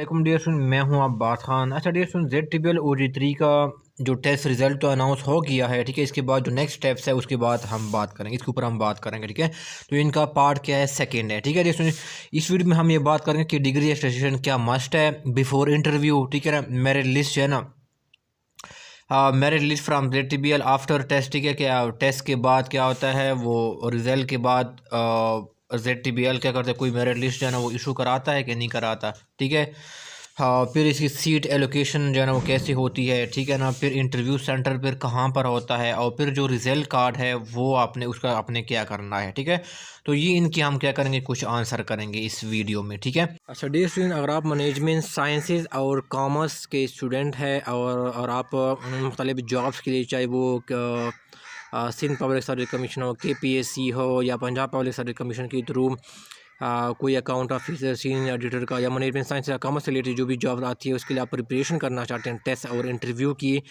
वालेकुम dear student, मैं हूं अब्बास खान। अच्छा dear student, Z triple OG3 का जो टेस्ट रिजल्ट तो अनाउंस हो गया है, ठीक है। इसके बाद जो नेक्स्ट स्टेप्स है उसके बाद हम बात करेंगे, इसके ऊपर हम बात करेंगे, ठीक है। तो इनका पार्ट क्या है, सेकंड है, ठीक है डियर स्टूडेंट। इस वीडियो में हम ये बात करेंगे कि डिग्री अटेस्टेशन क्या मस्ट है बिफोर इंटरव्यू, ठीक है ना। मेरिट लिस्ट है ना, merit list from Z triple after test, ठीक है। क्या टेस्ट के बाद क्या होता है, वो रिजल्ट के बाद जेड ट्रिपल क्या करता है, कोई मेरिट लिस्ट जो है ना वो इशू कराता है कि नहीं कराता, ठीक है। हाँ, फिर इसकी सीट एलोकेशन जो है ना वो कैसी होती है, ठीक है ना। फिर इंटरव्यू सेंटर फिर कहाँ पर होता है, और फिर जो रिज़ल्ट कार्ड है वो आपने उसका आपने क्या करना है, ठीक है। तो ये इनकी हम क्या करेंगे, कुछ आंसर करेंगे इस वीडियो में, ठीक है। अच्छा डियर स्टूडेंट, अगर आप मैनेजमेंट साइंसेज और कॉमर्स के स्टूडेंट हैं और आप मुख्तलिफ जॉब्स के लिए, चाहे वो सिंध पब्लिक सर्विस कमीशन हो, KPSC हो, या पंजाब पब्लिक सर्विस कमीशन के थ्रू कोई अकाउंट ऑफिसर, सीनियर एडिटर का, या मैनेजमेंट साइंस या कॉमर्स से रिलेटेड जो भी जॉब आती है उसके लिए आप प्रिपरेशन करना चाहते हैं टेस्ट और इंटरव्यू की,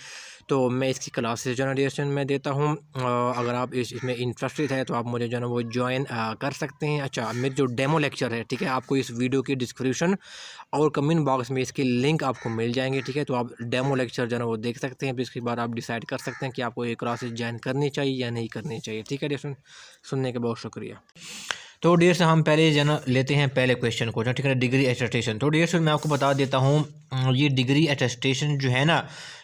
तो मैं इसकी क्लासेस जो है डिस्टेंस में देता हूँ। अगर आप इसमें इंटरेस्टेड है तो आप मुझे जो है वो ज्वाइन कर सकते हैं। अच्छा, मेरे जो डेमो लेक्चर है, ठीक है, आपको इस वीडियो की डिस्क्रिप्शन और कमेंट बॉक्स में इसकी लिंक आपको मिल जाएंगे, ठीक है। तो आप डेमो लेक्चर जो है वो देख सकते हैं, फिर इसके बाद आप डिसाइड कर सकते हैं कि आपको ये क्लासेस ज्वाइन करनी चाहिए या नहीं करनी चाहिए, ठीक है। डिस्टेंस सुनने के बहुत शुक्रिया। तो डियर से हम पहले जो ना लेते हैं पहले क्वेश्चन को, ठीक है, डिग्री अटेस्टेशन। तो डियर से मैं आपको बता देता हूँ, ये डिग्री अटेस्टेशन जो है ना,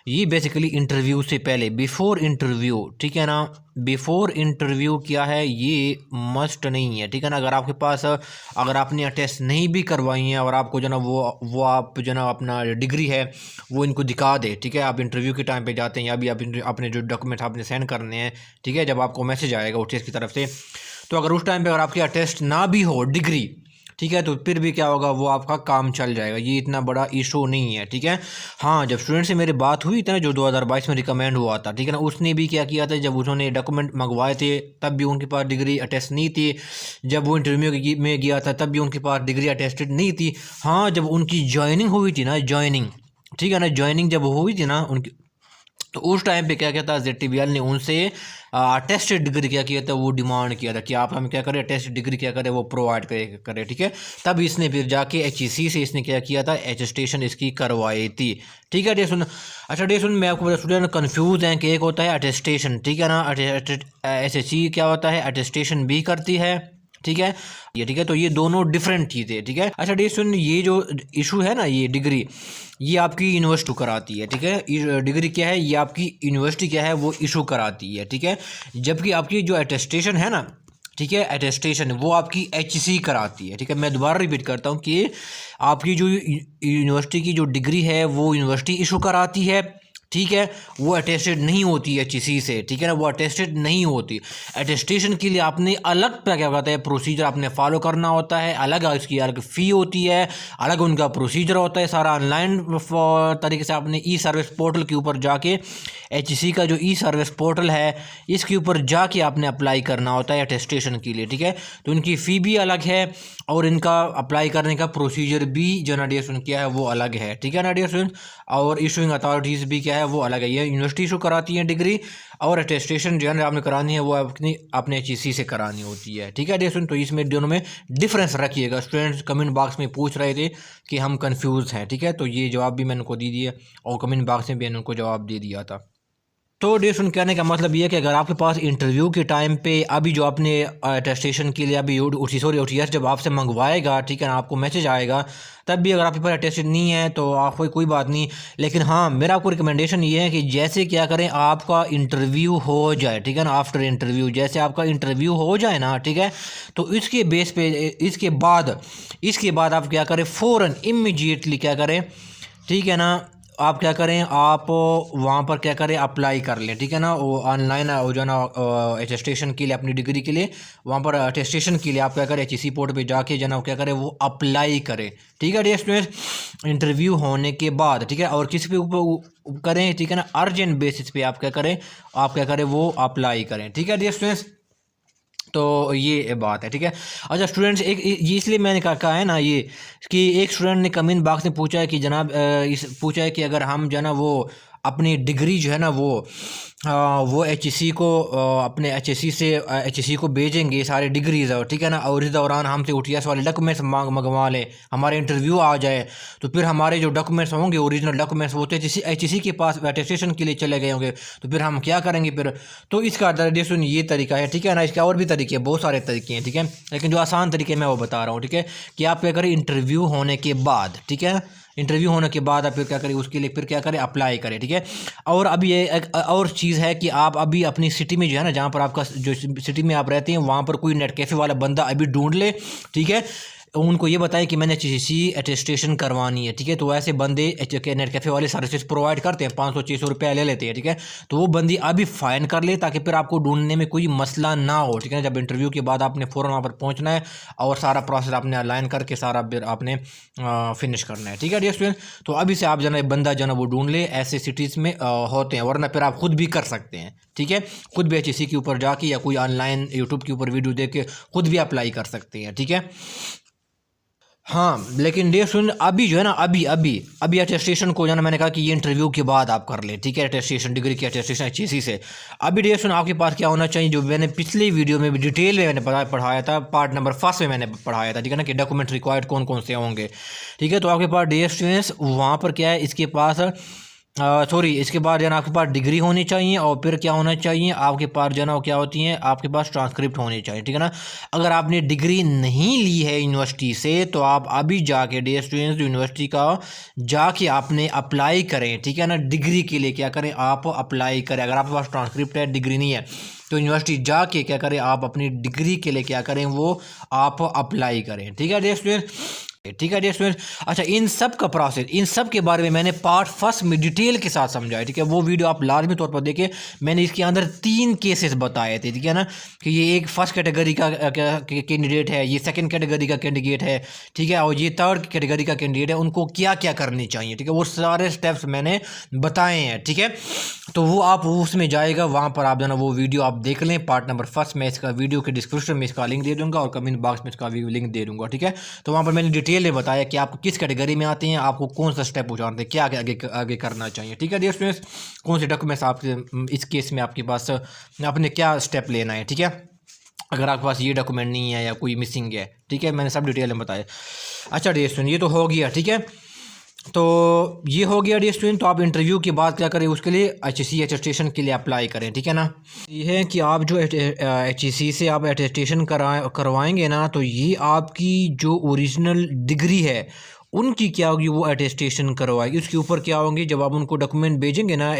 ये बेसिकली इंटरव्यू से पहले, बिफोर इंटरव्यू, ठीक है ना। बिफोर इंटरव्यू क्या है, ये मस्ट नहीं है, ठीक है ना। अगर आपके पास, अगर आपने अटेस्ट नहीं भी करवाई है और आपको जो ना वो आप जो ना अपना डिग्री है वो इनको दिखा दे, ठीक है। आप इंटरव्यू के टाइम पे जाते हैं या भी आप अपने जो डॉक्यूमेंट आपने सेंड करने हैं, ठीक है, जब आपको मैसेज आएगा OTS की तरफ से, तो अगर उस टाइम पे अगर आपके अटेस्ट ना भी हो डिग्री, ठीक है, तो फिर भी क्या होगा, वो आपका काम चल जाएगा, ये इतना बड़ा इशू नहीं है, ठीक है। हाँ, जब स्टूडेंट से मेरी बात हुई थी ना, जो 2022 में रिकमेंड हुआ था, ठीक है ना, उसने भी क्या किया था, जब उन्होंने डॉक्यूमेंट मंगवाए थे तब भी उनके पास डिग्री अटेस्ट नहीं थी। जब वो इंटरव्यू में गया था तब भी उनके पास डिग्री अटेस्टेड नहीं थी। हाँ, जब उनकी ज्वाइनिंग हुई थी ना, ज्वाइनिंग, ठीक है ना, ज्वाइनिंग जब हुई थी ना उनकी, तो उस टाइम पे क्या किया था, ZTBL ने उनसे टेस्ट डिग्री क्या किया था, वो डिमांड किया था कि आप हमें क्या करें, टेस्ट डिग्री क्या करें, वो प्रोवाइड करें, ठीक है। तब इसने फिर जाके HEC से इसने क्या किया था, अटेस्टेशन इसकी करवाई थी, ठीक है। डे सुन, अच्छा डे सुन, मैं आपको स्टूडेंट कन्फ्यूज हैं कि एक होता है अटेस्टेशन, ठीक है ना, SSC क्या होता है, अटेस्टेशन भी करती है, ठीक है ये, ठीक है। तो ये दोनों डिफरेंट चीज़ें, ठीक है। अच्छा डे सुन, ये जो इशू है ना, ये डिग्री, ये आपकी यूनिवर्सिटी कराती है, ठीक है। डिग्री क्या है, ये आपकी यूनिवर्सिटी क्या है, वो इशू कराती है, ठीक है। जबकि आपकी जो अटेस्टेशन है ना, ठीक है, अटेस्टेशन वो आपकी HEC कराती है, ठीक है। मैं दोबारा रिपीट करता हूँ कि आपकी जो यूनिवर्सिटी की जो डिग्री है वो यूनिवर्सिटी इशू कराती है, ठीक है। वो अटेस्टेड नहीं होती HEC से, ठीक है ना, वो अटेस्टेड नहीं होती। अटेस्टेशन के लिए आपने अलग क्या कहता है प्रोसीजर आपने फॉलो करना होता है, अलग इसकी अलग फ़ी होती है, अलग उनका प्रोसीजर होता है, सारा ऑनलाइन तरीके से आपने E-सर्विस पोर्टल के ऊपर जाके, HEC का जो E-सर्विस पोर्टल है इसके ऊपर जाके आपने अप्लाई करना होता है अटेस्टेशन के लिए, ठीक है। तो इनकी फ़ी भी अलग है और इनका अप्लाई करने का प्रोसीजर भी जो ना डियर स्टूडेंट क्या है वो अलग है, ठीक है ना डियर स्टूडेंट। और इशूइंग अथॉरिटीज़ भी क्या है वो अलग है, ये यूनिवर्सिटी इशू कराती है डिग्री, और अटेस्टेशन जो है आपने करानी है वो अपने HEC से करानी होती है, ठीक है डियर स्टूडेंट। तो इसमें दोनों में डिफरेंस रखिएगा। स्टूडेंट्स कमेंट बॉक्स में पूछ रहे थे कि हम कंफ्यूज हैं, ठीक है, तो ये जवाब भी मैंने उनको दे दिया और कमेंट बॉक्स में भी मैंने उनको जवाब दे दिया था। तो डियर स्टूडेंट, कहने का मतलब ये है कि अगर आपके पास इंटरव्यू के टाइम पे अभी जो आपने अटेस्टेशन के लिए अभी OTS जब आपसे मंगवाएगा, ठीक है ना, आपको मैसेज आएगा, तब भी अगर आपके पास अटेस्टेड नहीं है तो आपको कोई बात नहीं। लेकिन हाँ, मेरा आपको रिकमेंडेशन ये है कि जैसे क्या करें, आपका इंटरव्यू हो जाए, ठीक है ना, आफ्टर इंटरव्यू जैसे आपका इंटरव्यू हो जाए ना, ठीक है, तो इसके बेस पे इसके बाद आप क्या करें, फ़ौरन इमीडिएटली क्या करें, ठीक है ना, आप क्या करें, आप वहाँ पर क्या करें, अप्लाई कर लें, ठीक है ना। वो ऑनलाइन जो है ना अटेस्टेशन के लिए, अपनी डिग्री के लिए वहाँ पर अटेस्टेशन के लिए आप क्या करें, HEC पोर्ट पे जाके जो है ना क्या करें, वो अप्लाई करें, ठीक है डियर स्टूडेंट्स। इंटरव्यू होने के बाद, ठीक है, और किसी पे ऊपर करें, ठीक है ना, अर्जेंट बेसिस पे आप क्या करें वो अप्लाई करें, ठीक है डियर स्टूडेंट्स। तो ये बात है, ठीक है। अच्छा स्टूडेंट्स, ये इसलिए मैंने कहा है ना ये, कि एक स्टूडेंट ने कमेंट बॉक्स में पूछा है कि जनाब पूछा है कि अगर हम जो है ना वो अपनी डिग्री जो है ना वो HEC को अपने HEC को भेजेंगे सारे डिग्रीज, ठीक है ना। और इस दौरान हमसे OTS वाले डॉक्यूमेंट्स मंगवा लें, हमारे इंटरव्यू आ जाए, तो फिर हमारे जो डॉक्यूमेंट्स होंगे ओरिजिनल डॉक्यूमेंट्स वो तो HEC के पास अटेस्टेशन के लिए चले गए होंगे, तो फिर हम क्या करेंगे फिर। तो इसका देखो ये तरीका है, ठीक है ना। इसके और भी तरीके, बहुत सारे तरीके हैं, ठीक है, लेकिन जो आसान तरीके मैं वो बता रहा हूँ, ठीक है। कि आप क्या करें इंटरव्यू होने के बाद, ठीक है, इंटरव्यू होने के बाद आप फिर क्या करें, उसके लिए फिर क्या करें, अप्लाई करें, ठीक है। और अब ये एक और चीज़ है कि आप अभी अपनी सिटी में जो है ना, जहाँ पर आपका जो सिटी में आप रहते हैं वहाँ पर कोई नेट कैफ़े वाला बंदा अभी ढूंढ ले, ठीक है। उनको ये बताएं कि मैंने HEC अटेस्टेशन करवानी है, ठीक है। तो ऐसे बंदे नेट कैफ़े वाले सर्विसेज प्रोवाइड करते हैं, 500-600 रुपये ले लेते हैं, ठीक है। तो वो बंदी अभी फ़ाइन कर ले ताकि फिर आपको ढूंढने में कोई मसला ना हो, ठीक है। जब इंटरव्यू के बाद आपने फ़ौरन वहाँ पर पहुँचना है और सारा प्रोसेस आपने अलाइन करके सारा फिर आपने फिनिश करना है, ठीक है डियर स्टूडेंट। तो अभी से आप जो है बंदा जो है वो ढूंढ ले, ऐसे सिटीज़ में होते हैं, वरना फिर आप खुद भी कर सकते हैं, ठीक है। खुद भी HEC के ऊपर जाके या कोई ऑनलाइन यूट्यूब के ऊपर वीडियो देख के खुद भी अप्लाई कर सकते हैं, ठीक है। हाँ, लेकिन डियर स्टूडेंट अभी जो है ना, अभी अटेस्टेशन को जो है मैंने कहा कि ये इंटरव्यू के बाद आप कर ले, ठीक है। अटेस्टेशन, डिग्री की अटेस्टेशन HEC से। अभी डियर स्टूडेंट आपके पास क्या होना चाहिए, जो मैंने पिछली वीडियो में भी डिटेल में मैंने पढ़ाया था, पार्ट नंबर 1 में मैंने पढ़ाया था, ठीक है ना, कि डॉक्यूमेंट रिक्वायर्ड कौन कौन से होंगे, ठीक है। तो आपके पास डियर स्टूडेंट्स वहाँ पर क्या है, इसके पास इसके बाद जो है आपके पास डिग्री होनी चाहिए, और फिर क्या होना चाहिए आपके पास जो है ना, क्या होती हैं आपके पास ट्रांसक्रिप्ट होनी चाहिए, ठीक है ना। अगर आपने डिग्री नहीं ली है यूनिवर्सिटी से, तो आप अभी जाके डियर स्टूडेंट्स यूनिवर्सिटी का जाके आपने अप्लाई करें, ठीक है ना। डिग्री के लिए क्या करें, आप अप्लाई करें। अगर आपके पास ट्रांसक्रिप्ट है, डिग्री नहीं है, तो यूनिवर्सिटी जाके क्या करें, आप अपनी डिग्री के लिए क्या करें, वो आप अप्लाई करें, ठीक है डियर स्टूडेंट्स, ठीक है डियर स्टूडेंट। अच्छा, इन सब का प्रोसेस, इन सब के बारे में मैंने पार्ट 1 में डिटेल के साथ समझाया, ठीक है। वो वीडियो आप लाजमी तौर पर देखें। मैंने इसके अंदर 3 केसेस बताए थे, ठीक है ना, कि ये एक फर्स्ट कैटेगरी का कैंडिडेट है, ये सेकंड कैटेगरी का कैंडिडेट है, ठीक है, और ये थर्ड कैटेगरी का कैंडिडेट है, उनको क्या क्या करनी चाहिए, ठीक है। वो सारे स्टेप्स मैंने बताए हैं, ठीक है। तो वो आप उसमें जाएगा, वहाँ पर आप जो है ना वो वीडियो आप देख लें, पार्ट नंबर 1 में। इसका वीडियो के डिस्क्रिप्शन में इसका लिंक दे दूँगा और कमेंट बॉक्स में इसका लिंक दे दूँगा, ठीक है। तो वहाँ पर मैंने डिटेल ने बताया कि आप किस कैटेगरी में आते हैं, आपको कौन सा स्टेप उठाते हैं, क्या आगे करना चाहिए, ठीक है डियर स्टूडेंट्स। कौन से डॉक्यूमेंट्स आपके इस केस में आपके पास आपने क्या स्टेप लेना है, ठीक है। अगर आपके पास ये डॉक्यूमेंट नहीं है या कोई मिसिंग है, ठीक है, मैंने सब डिटेल में बताया। अच्छा डियर स्टूडेंट, ये तो हो गया, ठीक है। तो ये हो गया डियर स्टूडेंट। तो आप इंटरव्यू के बाद क्या करें, उसके लिए HEC अटेस्टेशन के लिए अप्लाई करें, ठीक है ना। ये है कि आप जो HEC से आप अटेस्टेशन करवाएंगे ना, तो ये आपकी जो ओरिजिनल डिग्री है उनकी क्या होगी, वो अटेस्टेशन करवाएगी। उसके ऊपर क्या होंगे, जब आप उनको डॉक्यूमेंट भेजेंगे ना,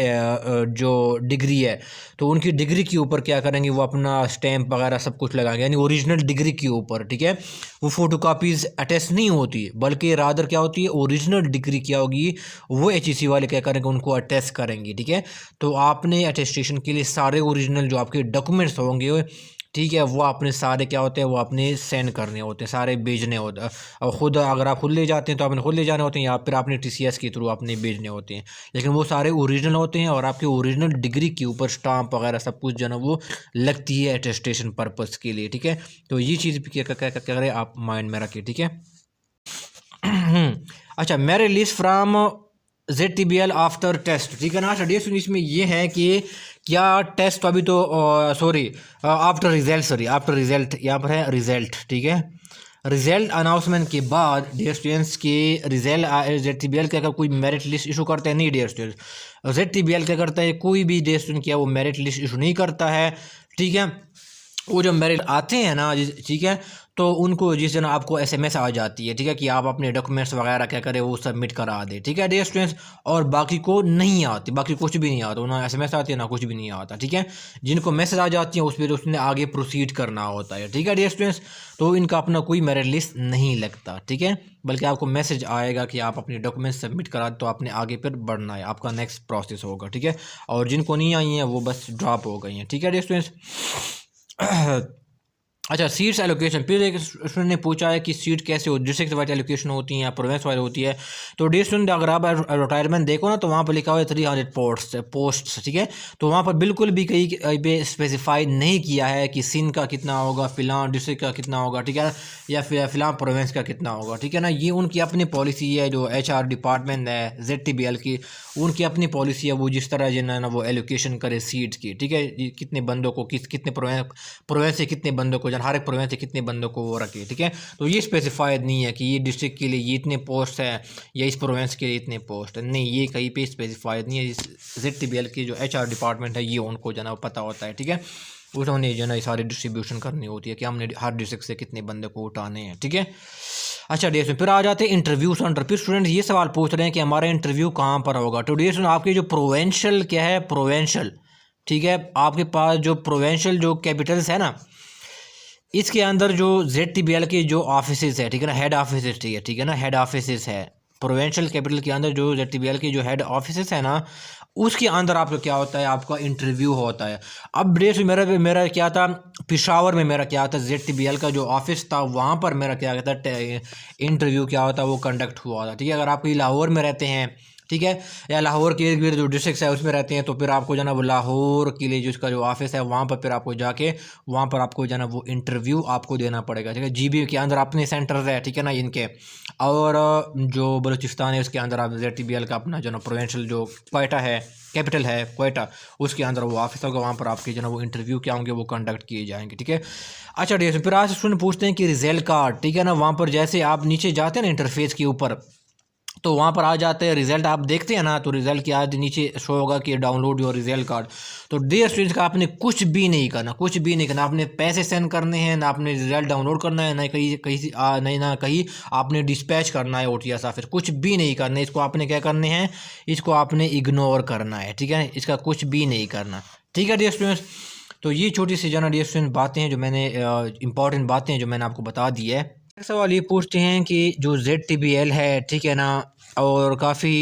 जो डिग्री है, तो उनकी डिग्री के ऊपर क्या करेंगे, वो अपना स्टैम्प वगैरह सब कुछ लगाएंगे, यानी ओरिजिनल डिग्री के ऊपर, ठीक है। वो फ़ोटो कापीज़ अटेस्ट नहीं होती, बल्कि रादर क्या होती है, ओरिजिनल डिग्री क्या होगी, वो HEC वाले क्या करेंगे, उनको अटेस्ट करेंगे, ठीक है। तो आपने अटेस्टेशन के लिए सारे ओरिजिनल जो आपके डॉक्यूमेंट्स होंगे, ठीक है, वो आपने सारे क्या होते हैं, वो आपने सेंड करने होते हैं, सारे भेजने होते हैं। और ख़ुद अगर आप खुद ले जाते हैं तो आपने खुद ले जाने होते हैं, या फिर आपने TCS के थ्रू आपने भेजने होते हैं, लेकिन वो सारे ओरिजिनल होते हैं और आपके ओरिजिनल डिग्री के ऊपर स्टाम्प वगैरह सब कुछ जो है ना वो लगती है अटेस्टेशन पर्पज़ के लिए, ठीक है। तो ये चीज़ भी क्या करें आप माइंड में रखें, ठीक है। अच्छा, मेरे list from ZTBL after test, ठीक है ना। अच्छा, इसमें ये है कि क्या टेस्ट तो अभी तो आफ्टर रिजल्ट यहाँ पर है रिजल्ट, ठीक है। रिजल्ट अनाउंसमेंट के बाद डियर स्टूडेंट्स के रिजल्ट ZTBL क्या कोई मेरिट लिस्ट इशू करता है, नहीं डियर स्टूडेंट्स। ZTBL क्या करता है, कोई भी डियर स्टूडेंट क्या वो मेरिट लिस्ट इशू नहीं करता है, ठीक है। वो जो मेरिट आते हैं ना, ठीक है, तो उनको जिस दिन आपको SMS आ जाती है, ठीक है, कि आप अपने डॉक्यूमेंट्स वगैरह क्या करें, वो सबमिट करा दें, ठीक है डियर स्टूडेंट्स। और बाकी को नहीं आती, बाकी कुछ भी नहीं आता, ना SMS आती है ना कुछ भी नहीं आता, ठीक है। जिनको मैसेज आ जाती है उस पर उसने आगे प्रोसीड करना होता है, ठीक है डियर स्टूडेंट्स। तो इनका अपना कोई मेरिट लिस्ट नहीं लगता, ठीक है, बल्कि आपको मैसेज आएगा कि आप अपने डॉक्यूमेंट्स सबमिट करा, तो आपने आगे फिर बढ़ना है, आपका नेक्स्ट प्रोसेस होगा, ठीक है। और जिनको नहीं आई हैं वो बस ड्रॉप हो गई हैं, ठीक है डियर स्टूडेंट्स। अच्छा, सीट्स एलोकेशन, फिर एक स्टूडेंट ने पूछा है कि सीट कैसे हो, डिस्ट्रिक्ट वाइज एलोकेशन होती हैं या प्रोविंस वाइज होती है। तो डियर स्टूडेंट, अगर आप रिटायरमेंट देखो ना, तो वहाँ पर लिखा हुआ है 300 पोस्ट, ठीक है। तो वहाँ पर बिल्कुल भी कहीं पे स्पेसिफाई नहीं किया है कि सिंध का कितना होगा, फिलहाल डिस्ट्रिक्ट का कितना होगा, ठीक है, या फिर फिलहाल प्रोविंस का कितना होगा, ठीक है ना। ये उनकी अपनी पॉलिसी है, जो HR डिपार्टमेंट है ZTBL की, उनकी अपनी पॉलिसी है। वो जिस तरह जो है ना वो एलोकेशन करे सीट्स की, ठीक है, कितने बंदों को कितने प्रोविंस से कितने बंदों को, हर एक प्रोविंस से कितने बंदों को वो रखे, ठीक है। तो ये स्पेसिफाइड नहीं है कि ये डिस्ट्रिक्ट के लिए ये इतने पोस्ट है या इस प्रोविंस के लिए इतने पोस्ट है, नहीं, ये कहीं पे स्पेसिफाइड नहीं है। ZTBL की जो HR डिपार्टमेंट है, ये उनको जो है ना पता होता है, ठीक है। उन्होंने जो है ना सारी डिस्ट्रीब्यूशन करनी होती है कि हमने हर डिस्ट्रिक्ट से कितने बंदे को उठाने हैं, ठीक है। अच्छा डियर स्टूडेंट, फिर आ जाते हैं इंटरव्यू सेंटर। फिर स्टूडेंट ये सवाल पूछ रहे हैं कि हमारा इंटरव्यू कहाँ पर होगा। तो डियर स्टूडेंट, आपके जो प्रोवेंशियल क्या है, प्रोवेंशियल, ठीक है, आपके पास जो प्रोवेंशियल जो कैपिटल्स है ना, इसके अंदर जो ZTBL के जो ऑफिसेज है, ठीक है ना, हेड ऑफिसेज, ठीक है ना, हेड ऑफिसेज है प्रोविंशियल कैपिटल के अंदर, जो ZTBL के जो हेड ऑफिसेज है ना, उसके अंदर आपका क्या होता है, आपका इंटरव्यू होता है। अब डेट मेरा क्या था, पेशावर में मेरा क्या था, ZTBL का जो ऑफिस था वहाँ पर मेरा क्या था, इंटरव्यू क्या होता है वो कंडक्ट हुआ था, ठीक है। अगर आप लाहौर में रहते हैं, ठीक है, या लाहौर के इर्द गिर्द जो डिस्ट्रिक्ट है उसमें रहते हैं, तो फिर आपको जो है ना वो लाहौर के लिए जो इसका जो ऑफिस है वहाँ पर फिर आपको जाके वहाँ पर आपको जो है ना वो इंटरव्यू आपको देना पड़ेगा, ठीक है। GB के अंदर अपने सेंटर्स है, ठीक है ना, इनके, और जो बलूचिस्तान है उसके अंदर आप ZTBL का अपना जो ना प्रोविंशियल जो क्वेटा है, कैपिटल है क्वेटा, उसके अंदर वो ऑफिस होगा, वहाँ पर आपके जो ना वो इंटरव्यू क्या होंगे वो कंडक्ट किए जाएंगे, ठीक है। अच्छा डियर, फिर आज स्टूडेंट पूछते हैं कि रिजल्ट कार्ड, ठीक है ना, वहाँ पर जैसे आप नीचे जाते हैं ना इंटरफेस के ऊपर, तो वहाँ पर आ जाते हैं रिजल्ट, आप देखते हैं ना, तो रिजल्ट के आज नीचे शो होगा कि डाउनलोड योर रिजल्ट कार्ड। तो डियर स्टूडेंट्स का आपने कुछ भी नहीं करना, कुछ भी नहीं करना, आपने पैसे सेंड करने हैं ना, आपने रिजल्ट डाउनलोड करना है ना, कहीं कहीं नहीं ना कहीं आपने डिस्पैच करना है OTS ऑफिस, कुछ भी नहीं करना है। इसको आपने क्या करने हैं, इसको आपने इग्नोर करना है, ठीक है, इसका कुछ भी नहीं करना, ठीक है डियर स्टूडेंट्स। तो ये छोटी सी जाना डियर स्टूडेंट बातें हैं जो मैंने इंपॉर्टेंट बातें हैं जो मैंने आपको बता दी है। सवाल ये पूछते हैं कि जो ZTBL है, ठीक है ना, और काफ़ी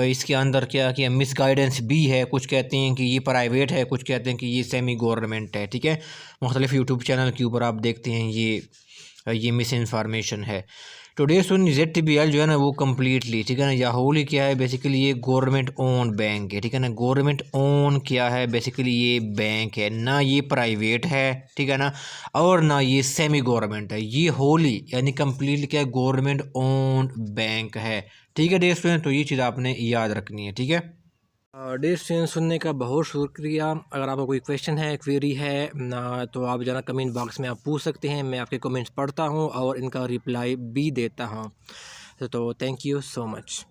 इसके अंदर क्या किया मिस गाइडेंस भी है, कुछ कहते हैं कि ये प्राइवेट है, कुछ कहते हैं कि ये सेमी गवर्नमेंट है, ठीक है। मुख्तलिफ यूट्यूब चैनल के ऊपर आप देखते हैं ये मिस इन्फॉर्मेशन है। टुडे सुन ZTBL जो है ना वो कम्प्लीटली, ठीक है ना, या होली क्या है, बेसिकली ये गवर्नमेंट ओन बैंक है, ठीक है ना, गवर्नमेंट ओन क्या है, बेसिकली ये बैंक है ना, ये प्राइवेट है, ठीक है ना, और ना ये सेमी गवर्नमेंट है, ये होली यानी कम्प्लीटली क्या है, गवर्नमेंट ओन बैंक है, ठीक है डियर स्टूडेंट। तो ये चीज़ आपने याद रखनी है, ठीक है। डियर स्टूडेंट, सुनने का बहुत शुक्रिया। अगर आपको कोई क्वेश्चन है, क्वेरी है ना, तो आप ज़रा कमेंट बॉक्स में आप पूछ सकते हैं, मैं आपके कमेंट्स पढ़ता हूँ और इनका रिप्लाई भी देता हूँ। तो थैंक यू सो मच।